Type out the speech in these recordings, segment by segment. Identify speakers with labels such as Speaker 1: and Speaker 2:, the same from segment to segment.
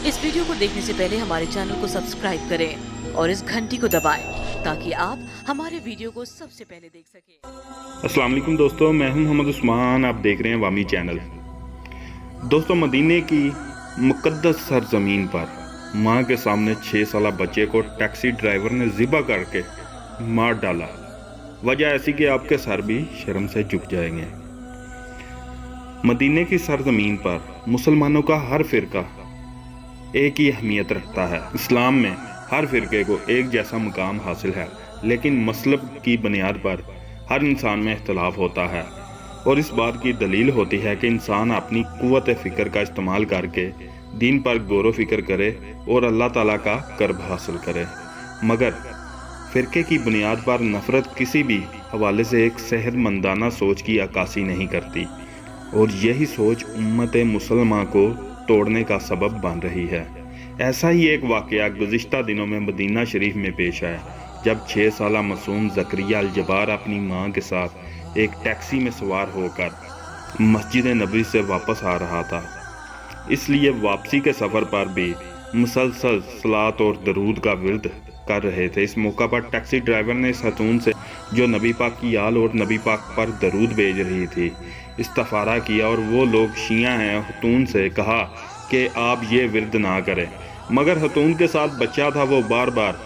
Speaker 1: इस वीडियो को देखने से पहले हमारे चैनल को सब्सक्राइब करें और इस घंटी को दबाएं ताकि आप हमारे वीडियो को सबसे पहले देख सकें।
Speaker 2: अस्सलाम वालेकुम दोस्तों, मैं हूं मोहम्मद उस्मान। आप देख रहे हैं वामी चैनल। दोस्तों, मदीने की मुकद्दस सरजमीन पर मां के सामने 6 साल बच्चे को टैक्सी ड्राइवर ने ज़िबा करके मार डाला। वजह ऐसी कि आपके सर भी शर्म से झुक जाएंगे। मदीने की सरजमीन पर मुसलमानों का हर फिरका एक ही अहमियत रखता है। इस्लाम में हर फिरके को एक जैसा मुकाम हासिल है, लेकिन मसलब की बुनियाद पर हर इंसान में इख्तलाफ होता है और इस बात की दलील होती है कि इंसान अपनी कुव्वत फ़िक्र का इस्तेमाल करके दीन पर गौर व फिक्र करे और अल्लाह ताला का कर्ब हासिल करे। मगर फ़िरके की बुनियाद पर नफ़रत किसी भी हवाले से एक सेहतमंदाना सोच की अक्कासी नहीं करती और यही सोच उम्मत मुसलमान को तोड़ने का सबब बन रही है। ऐसा ही एक वाक़या गुज़िश्ता दिनों में मदीना शरीफ में पेश आया, जब 6 साला मासूम ज़करिया अल जब्बार अपनी मां के साथ एक टैक्सी में सवार होकर मस्जिद नबवी से वापस आ रहा था। इसलिए वापसी के सफ़र पर भी मुसलसल सलात और दरूद का विर्द कर रहे थे। इस मौका पर टैक्सी ड्राइवर ने इस खतून से, जो नबी पाक की आल और नबी पाक पर दरूद भेज रही थी, इस्तफ़ारा किया और वो लोग शिया हैं खतून से कहा कि आप ये विर्द ना करें। मगर खतून के साथ बच्चा था, वो बार बार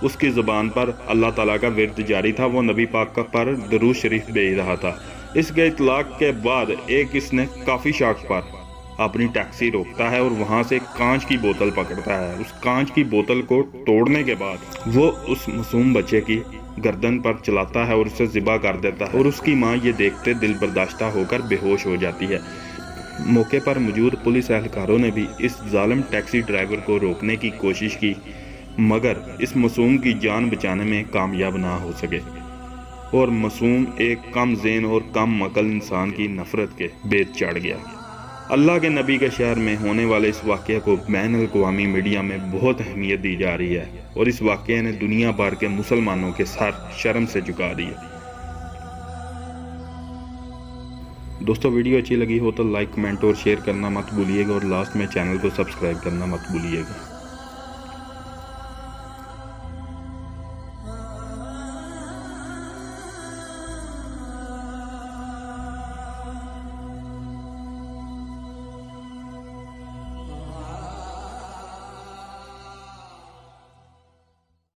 Speaker 2: उसकी ज़ुबान पर अल्लाह ताला का विर्द जारी था। वो नबी पाक पर दरूद शरीफ भेज रहा था। इसके इतलाक़ के बाद इसने काफ़ी शौक पर अपनी टैक्सी रोकता है और वहाँ से कांच की बोतल पकड़ता है। उस कांच की बोतल को तोड़ने के बाद वो उस मासूम बच्चे की गर्दन पर चलाता है और उसे ज़िबा कर देता है और उसकी माँ ये देखते दिल बर्दाश्ता होकर बेहोश हो जाती है। मौके पर मौजूद पुलिस एहलकारों ने भी इस जालिम टैक्सी ड्राइवर को रोकने की कोशिश की, मगर इस मासूम की जान बचाने में कामयाब ना हो सके और मासूम एक कम ज़ेन और कम अक़ल इंसान की नफ़रत के बेत चढ़ गया। अल्लाह के नबी के शहर में होने वाले इस वाक़े को बैनुल अक़वामी मीडिया में बहुत अहमियत दी जा रही है और इस वाक़े ने दुनिया भर के मुसलमानों के सर शर्म से झुका दिए। दोस्तों, वीडियो अच्छी लगी हो तो लाइक, कमेंट और शेयर करना मत भूलिएगा और लास्ट में चैनल को सब्सक्राइब करना मत भूलिएगा।